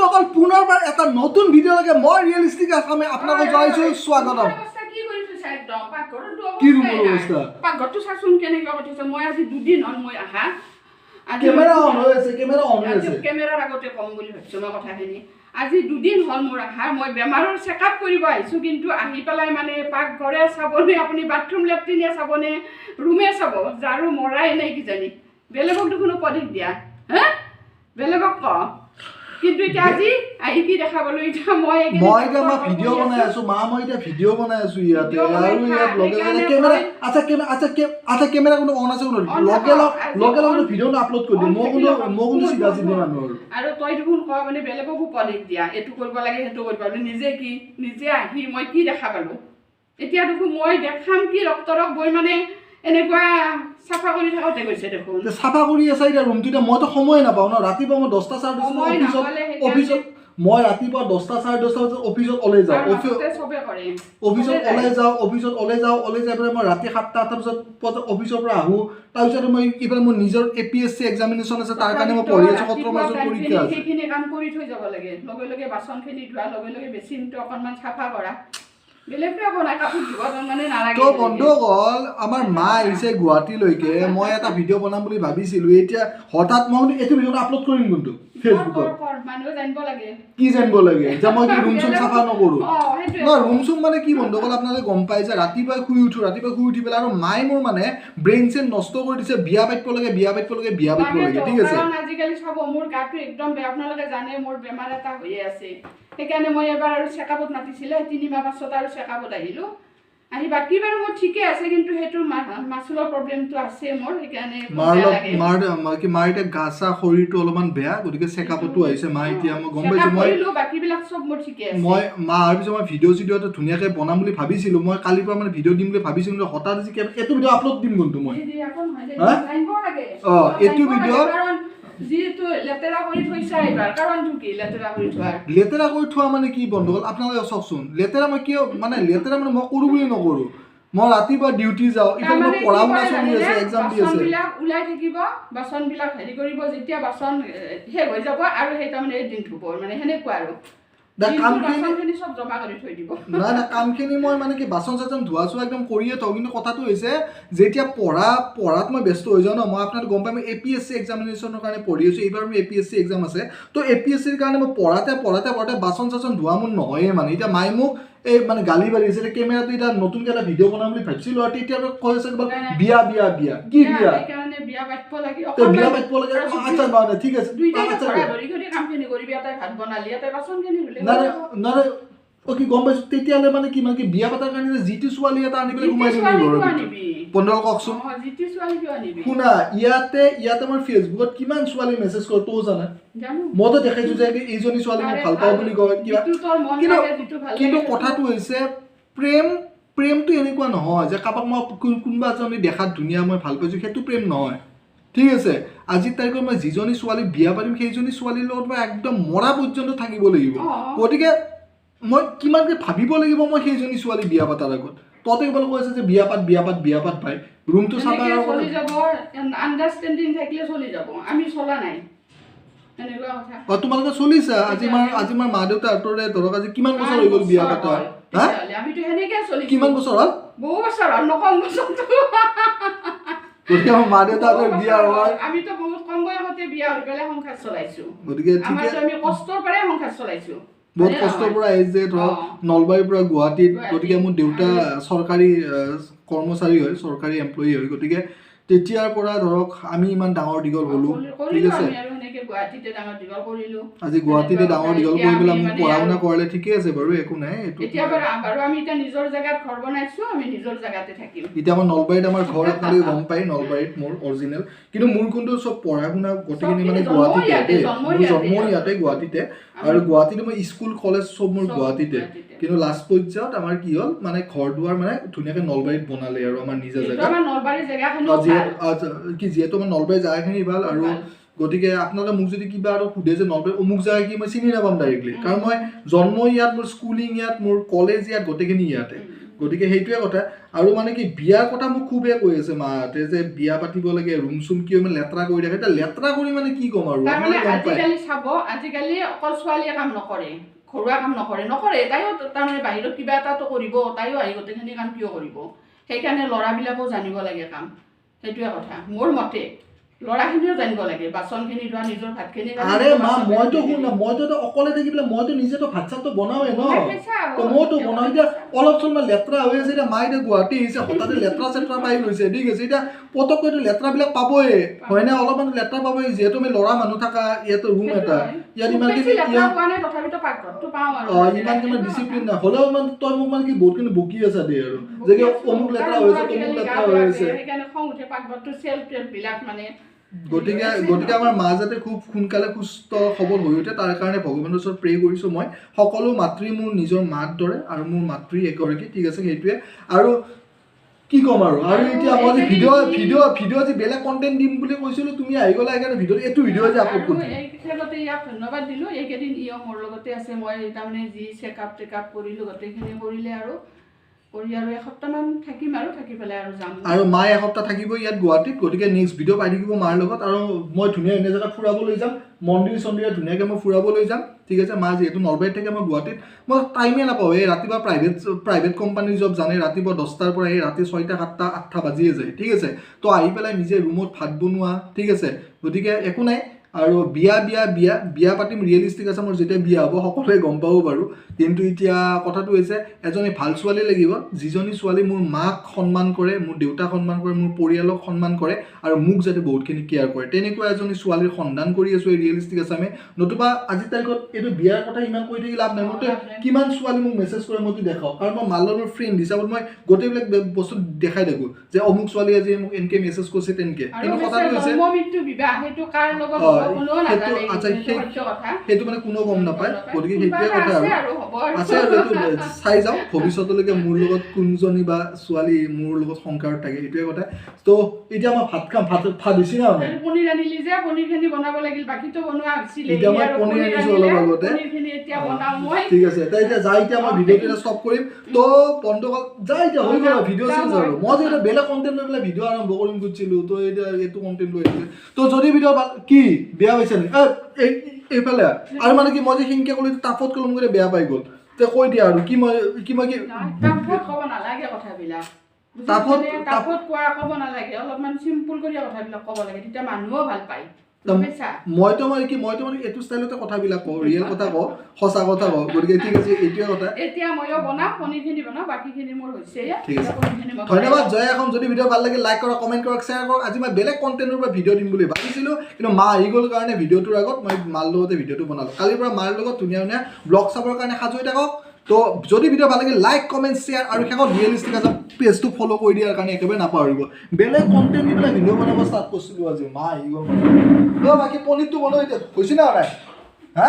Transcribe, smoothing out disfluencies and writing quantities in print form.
বন্ধুসকল পুনৰবাৰ এটা নতুন ভিডিঅ'লৈকে মই ৰিয়েলিষ্টিক আসামে আপোনালোকক জনাইছো স্বাগতম কি ৰুমৰ অৱস্থা পাকঘৰটো চাচোন কেনেকৈ কৰিছে মই আজি দুদিন হ'ল মই আহা কেমেৰা অন হৈ আছে কেমেৰাৰ আগতে কম বুলি ভাবিছো মই কথাখিনি আজি দুদিন হ'ল মোৰ আহা মই বেমাৰৰ চেকআপ কৰিব আহিছো কিন্তু আহি পেলাই মানে পাকঘৰে চাবনে আপুনি বাথৰুম লেট্ৰিনে চাবনে ৰুমে চাব জাৰু মৰাই নাই কিজানি বেলেগক দেখোন উপদেশ দিয়া হা বেলেগক ক কিন্তু এতিয়া আজি আহি কি দেখাবলৈ এতিয়া মই এতিয়া ভিডিঅ' বনাই আছো মই এতিয়া ভিডিঅ' বনাই আছো ইয়াতে আৰু ইয়াত লগে কেমেৰা আচ্ছা কেমেৰা কোনো অন আছে কোনো লগে ভিডিঅ' আপলোড কৰি দিম মই কোনো চিধা মানুহ আৰু তই দেখোন কয় মানে বেলেগক উপদেশ দিয়া এইটো কৰিব লাগে সেইটো কৰিব লাগে নিজে আহি মই কি দেখা পালো এতিয়া দেখোন মই দেখাম কি ডক্তৰক বৈ মানে এনেকুৱা সাফা কৰি থাকতে গৈছে দেখোন সাফা কৰি আছে এতিয়া ৰুমটো এতিয়া মইতো সময় নাপাওঁ ন ৰাতিপুৱা মই 10টা 10:30 অফিসত মই ৰাতিপুৱা 10টা 10:30 বজাত অফিসত ওলাই যাওঁ অফিসত ওলাই যাই পেলাই মই ৰাতি 7টা 8টা বজাত অফিসৰ পৰা আহো তাৰপিছত মই ইফালে মোৰ নিজৰ এপিএসসি এক্সামিনেশ্যন আছে তাৰ কাৰণে মই পঢ়ি আছো সত্ৰ মাসৰ পৰীক্ষা আছে সেইখিনি কাম কৰি থৈ যাব লাগে লগে বাচনখিনি ধোৱা লগে বেচিনটো অকনমান সাফা কৰা তো বন্ধুসকল আমাৰ মা আহিছে গুৱাহাটীলৈকে মই এটা ভিডিঅ' বনাম বুলি ভাবিছিলো এতিয়া হঠাৎ মই এইটো ভিডিঅ' আপলোড কৰিম কিন্তু ফেচবুকত কি জানিব লাগে যে মই কি ৰুম চুম চাফা নকৰো ৰুম চুম মানে কি বন্ধুসকল আপোনালোকে গম পাই যে ৰাতিপুৱা শুই উঠি পেলাই আৰু মায়ে মোৰ মানে ব্ৰেইন চেন নষ্ট কৰি দিছে বিয়া পাতিব লাগে ঠিক আছে আজিকালি চাব মোৰ গাটো একদম বেয়া আপোনালোকে জানে মোৰ বেমাৰ এটা হৈ আছে সেইকাৰণে মই এবাৰ আৰু চেকআপত মাতিছিলে 3 মাহ পাছত আৰু চেকআপত আহিলো আহি বাকি বাৰু মোৰ ঠিকে আছে কিন্তু হেতু মাছলৰ প্ৰবলেমটো আছে মোৰ সেইকাৰণে মাৰ এটা গাছা শৰীৰটো অলপমান বেয়া গতিকে চেকআপতো আহিছে মা এতিয়া মই গম পাইছো মই বাকি বিলাক সব মোৰ ঠিকে আছে মই মা আৰু পিছত মই ভিডিঅ'টো ধুনীয়াকৈ বনাম বুলি ভাবিছিলো মই কালিৰ পৰা মানে ভিডিঅ' দিম বুলি ভাবিছিলো হঠাৎ আজি এইটো ভিডিঅ' আপলোড দিম কিন্তু মই এইটো ভিডিঅ' যিটো লেতেৰা কৰি থৈছা এবাৰ কাৰণটো কি লেতেৰা কৰি থোৱা মানে কি বন্ধুসকল আপোনালোকে চাওকচোন লেতেৰা মই মই কৰো বুলি নকৰো মই ৰাতিপুৱা ডিউটি যাওঁ ইফালে মই পঢ়া শুনা চলি আছে এক্সাম দি আছে বাচনবিলাক ওলাই থাকিব বাচনবিলাক হেৰি কৰিব যেতিয়া বাচন শেষ হৈ যাব আৰু সেই তাৰমানে এদিন ধুব মানে সেনেকুৱা আৰু কামখিনি সব জমা কৰি থৈ দিব না কামখিনি মই মানে কি বাচন চাচন ধোৱা চোৱা একদম কৰিয়ে থওঁ কিন্তু কথাটো হৈছে যেতিয়া পঢ়াত মই ব্যস্ত হৈ যাওঁ ন মই আপোনাক গম পাম এপিএসসি এক্সামিনেশ্যনৰ কাৰণে পঢ়ি আছো এইবাৰ মোৰ এপিএসসি এক্সাম আছে তো এপিএসসিৰ কাৰণে মই পঢ়াতে বাচন চাচন ধোৱা মোৰ নহয়ে মানে এতিয়া মায়ে মোক এই মানে গালি বাঢ়িছে কেমেৰাটো এতিয়া নতুনকৈ এটা ভিডিঅ' বনাম বুলি ভাবিছিলো আৰু তেতিয়া কৈ আছে বিয়া কি বিয়া বিয়া পাতিব লাগে আচ্ছা নহয় ঠিক আছে কি গম পাইছো তেতিয়াহ'লে মানে কি বিয়া পাতাৰ কাৰণে যিটো ছোৱালী এটা আনি পেলাই সোমাই দিব বন্ধুসকল কওকচোন শুনা ইয়াতে মই ফেচবুকত কিমান ছোৱালী মেছেজ কৰে তও জানা মইতো দেখাইছো যে এইজনী ছোৱালী মই ভাল পাওঁ বুলি কয় কিবা কিন্তু কথাটো হৈছে প্ৰেমটো এনেকুৱা নহয় যে কাৰোবাক মই কোনোবা এজনী দেখাত ধুনীয়া মই ভাল পাইছো সেইটো প্ৰেম নহয় ঠিক আছে আজিৰ তাৰিখত মই যিজনী ছোৱালী বিয়া পাতিম সেইজনী ছোৱালীৰ লগত মই একদম মৰা পৰ্যন্ত থাকিব লাগিব গতিকে মই কিমানকৈ ভাবিব লাগিব মই সেইজনী ছোৱালী বিয়া পাতাৰ আগত ততে কেৱল কৈ আছে যে বিয়া পাত ভাই ৰুমটো চাফা চলি যাব আন্ডাৰষ্টেণ্ডিং থাকিলে চলি যাব আমি চলা নাই এনেকুৱা কথা তোমালোকে চলিছা আজি মাৰ মা দেউতা আঁতৰে ধৰক আজি কিমান বছৰ হৈ গ'ল বিয়া পাতা আমিতো সেনেকে চলি কিমান বছৰ হ'ল বহু বছৰ হ'ল নকম বছৰ গতিকে মা দেউতাৰ বিয়া হোৱাৰ আমিতো বহুত কম বয়সতে বিয়া হৈ পেলাই সংসাৰ চলাইছো গতিকে আমি কষ্টৰ পৰাই সংসাৰ চলাইছো বহুত কষ্টৰ পৰা আহিছে ধৰক নলবাৰীৰ পৰা গুৱাহাটীত গতিকে মোৰ দেউতা চৰকাৰী কৰ্মচাৰী হয় চৰকাৰী এমপ্লয়ী হয় গতিকে তেতিয়াৰ পৰা ধৰক আমি ইমান ডাঙৰ দীঘল হ'লো ঠিক আছে আজি গুৱাহাটীতে ডাঙৰ দীঘল কৰি পেলাই মোক পঢ়া শুনা কৰালে ঠিকে আছে বাৰু একো নাই এতিয়া নিজৰ জেগাত ঘৰ বনাইছো আমি নিজৰ জেগাতে থাকিম এতিয়া আমাৰ নলবাৰীত আমাৰ ঘৰ আপোনালোকে গম পাই নলবাৰীত মোৰ অৰিজিনেল কিন্তু মোৰ কিন্তু চব পঢ়া শুনা গোটেইখিনি মানে গুৱাহাটীতে মোৰ জন্ম ইয়াতে গুৱাহাটীতে আৰু গুৱাহাটীতে মই স্কুল কলেজ চব মোৰ গুৱাহাটীতে কিন্তু লাষ্ট পৰ্যায়ত আমাৰ কি হ'ল মানে ঘৰ দুৱাৰ মানে ধুনীয়াকৈ নলবাৰীত বনালে আৰু আমাৰ নিজা জেগা যিহেতু আমাৰ নলবাৰীৰ জেগাখিনি ভাল আৰু গতিকে আপোনালোকে মোক যদি কিবা আৰু সোধে যে নলবাৰী অমুক জেগা কি মই চিনি নাপাম ডাইৰেক্টলি কাৰণ মই জন্ম ইয়াত মোৰ স্কুলিং ইয়াত মোৰ কলেজ ইয়াত গোটেইখিনি ইয়াতে গতিকে সেইটোৱে কথা আৰু মানে কি বিয়াৰ কথা মোক খুবেই কৈ আছে মাহঁতে যে বিয়া পাতিব লাগে ৰুম চুম কিয় ইমান লেতেৰা কৰি ৰাখে এতিয়া লেতেৰা কৰি মানে কি ক'ম আৰু আজিকালি চাব আজিকালি অকল ছোৱালীয়ে কাম নকৰে ঘৰুৱা কাম নকৰে তাইও তাৰমানে বাহিৰত কিবা এটাতো কৰিব তাইও আহি গোটেইখিনি কাম কিয় কৰিব সেইকাৰণে ল'ৰাবিলাকেও জানিব লাগে কাম সেইটোৱে কথা মোৰ মতে ল'ৰাখিনিও জানিব লাগে বাচনখিনি ধোৱা নিজৰ ভাতখিনি আৰে মা মইতো শুন না মইতো অকলে থাকি পেলাই মইতো নিজেতো ভাত চাতটো বনাওৱে ন তো মইতো বনাওঁ এতিয়া অলপ চলপ লেতেৰা হৈ আছে এতিয়া মা এতিয়া গুৱাহাটী আহিছে হঠাতে লেতেৰা চেতেৰা পাই গৈছে ঠিক আছে এতিয়া পতককৈ লেতেৰাবিলাক পাবই হয়নে অলপমান লেতেৰা পাবই যিহেতু আমি ল'ৰা মানুহ থকা ইয়াতো ৰুম এটা ইয়াত ইমানখিনি ইমানখিনি ডিচিপ্লিন নাই হ'লেও মানে তই মোক মানে কি বহুতখিনি বকি আছা দেই আৰু যে অমুক লেতেৰা হৈ আছে তমুক লেতেৰা হৈ আছে গতিকে আমাৰ মা যাতে খুব সোনকালে সুস্থ সবল হৈ উঠে তাৰ কাৰণে ভগৱানৰ ওচৰত প্ৰে কৰিছোঁ মই সকলো মাতৃ মোৰ নিজৰ মাৰ দৰে আৰু মোৰ মাতৃ এগৰাকী ঠিক আছে সেইটোৱে আৰু কি ক'ম আৰু এতিয়া মই যে ভিডিঅ' যে বেলেগ কণ্টেণ্ট দিম বুলি কৈছিলোঁ তুমি আহি গ'লা সেইকাৰণে এইটো ভিডিঅ' যে আপলোড কৰিম সেইগতে ইয়াক ধন্যবাদ দিলোঁ এইকেইদিন মোৰ লগতে আছে মই তাৰমানে যি চেকআপ টেকআপ কৰিলোঁ গোটেইখিনি কৰিলে আৰু এসপ্তাহমান থাকিম আৰু থাকি পেলাই আৰু যাম আৰু মা এসপ্তাহ থাকিব ইয়াত গুৱাহাটীত গতিকে নেক্সট ভিডিঅ' পাই থাকিব মাৰ লগত আৰু মই ধুনীয়া ধুনীয়া জেগাত ফুৰাবলৈ যাম মন্দিৰ চন্দিৰত ধুনীয়াকৈ মই ফুৰাবলৈ যাম ঠিক আছে মা যিহেতু নলবাৰীত থাকে মই গুৱাহাটীত মই টাইমে নাপাওঁ এই ৰাতিপুৱা প্ৰাইভেট কোম্পানীৰ জব জানে ৰাতিপুৱা 10টাৰ পৰা এই ৰাতি 6টা 7টা 8টা বাজিয়ে যায় ঠিক আছে তো আহি পেলাই নিজে ৰুমত ভাত বনোৱা ঠিক আছে গতিকে একো নাই আৰু বিয়া পাতিম ৰিয়েলিষ্টিক আছে মোৰ যেতিয়া বিয়া হ'ব সকলোৱে গম পাব বাৰু কিন্তু এতিয়া কথাটো হৈছে এজনী ভাল ছোৱালী লাগিব যিজনী ছোৱালী মোৰ মাক সন্মান কৰে মোৰ দেউতাক সন্মান কৰে মোৰ পৰিয়ালক সন্মান কৰে আৰু মোক যাতে বহুতখিনি কেয়াৰ কৰে তেনেকুৱা এজনী ছোৱালীৰ সন্ধান কৰি আছোঁ এই ৰিয়েলিষ্টিক আছামে নতুবা আজিৰ তাৰিখত এইটো বিয়াৰ কথা ইমান কৈ থাকি লাভ নাই মইতো কিমান ছোৱালী মোক মেছেজ কৰে মইতো দেখাওঁ কাৰণ মই মালৰ মোৰ ফ্ৰেণ্ড হিচাপত মই গোটেইবিলাক বস্তু দেখাই থাকোঁ যে অমুক ছোৱালী আজি মোক এনেকৈ মেছেজ কৰিছে তেনেকৈ কিন্তু কথাটো হৈছে সেইটো মানে কোনেও গম নাপায় গতিকে সেইটোৱে কথা আৰু আছে আৰু এইটো চাই যাওঁ ভৱিষ্যতলৈকে মোৰ লগত কোনজনী বা ছোৱালী মোৰ লগত সংসাৰত থাকে সেইটোৱে কথা তো এতিয়া মই ভাত খাম ভাত দিছি না পনীৰ আনিলি যে পনীৰখিনি বনাব লাগিল বাকীটো বনোৱা হৈছিল এতিয়া মই পনীৰ আনিছোঁ অলপ আগতে ঠিক আছে তাই এতিয়া যাই এতিয়া মই ভিডিঅ'টো ষ্টপ কৰিম তো বন্ধুসকল যাই এতিয়া হৈ গ'ল ভিডিঅ' চেঞ্জ আৰু মই যে এতিয়া বেলেগ কণ্টেণ্ট লৈ পেলাই ভিডিঅ' আৰম্ভ কৰিম খুজিছিলোঁ তো এতিয়া এইটো কণ্টেণ্ট লৈ আহিছে তো যদি ভিডিঅ' কি বেয়া পাইছে নেকি এইফালে আৰু মানে কি মই যে সিংকে ক'লো তাপত কলম কৰি বেয়া পাই গ'ল তে কৈ দিয়া আৰু কি ক'ব নালাগে কথাবিলাক তাপত ক'ব নালাগে অলপমান চিম্পুল কৰি কথাবিলাক ক'ব লাগে তেতিয়া মানুহও ভাল পায় মইতো এইটো ষ্টাইলতে কথাবিলাক কওঁ ৰিয়েল কথা কওঁ সঁচা কথা কওঁ গতিকে ঠিক আছে এইটোৱে কথা এতিয়া ময়ো বনাওঁ পনীৰখিনি বনাওঁ বাকীখিনি মোৰ হৈছে ঠিক আছে ধন্যবাদ জয় এখন যদি ভিডিঅ' ভাল লাগে লাইক কৰক কমেণ্ট কৰক শ্বেয়াৰ কৰক আজি মই বেলেগ কণ্টেণ্টৰ পৰা ভিডিঅ' দিম বুলি ভাবিছিলোঁ কিন্তু মা আহি গ'ল কাৰণে ভিডিঅ'টোৰ আগত মই মাৰ লগতে ভিডিঅ'টো বনালোঁ কালিৰ পৰা মাৰ লগত ধুনীয়া ধুনীয়া ব্লগ চাবৰ কাৰণে সাজু হৈ থাকক তো যদি ভিডিঅ' ভাল লাগে লাইক কমেণ্ট শ্বেয়াৰ আৰু শেষত ৰিয়েলিষ্টিক আছে পেজটো ফ'ল' কৰি দিয়াৰ কাৰণে একেবাৰে নাপাহৰিব বেলেগ কণ্টেণ্ট দি পেলাই ভিডিঅ' বনাব ষ্টাৰ্ট কৰিছিলোঁ আজি মা আহি গ'ল বাকী পনীৰটো বনাই এতিয়া হৈছে না নাই হা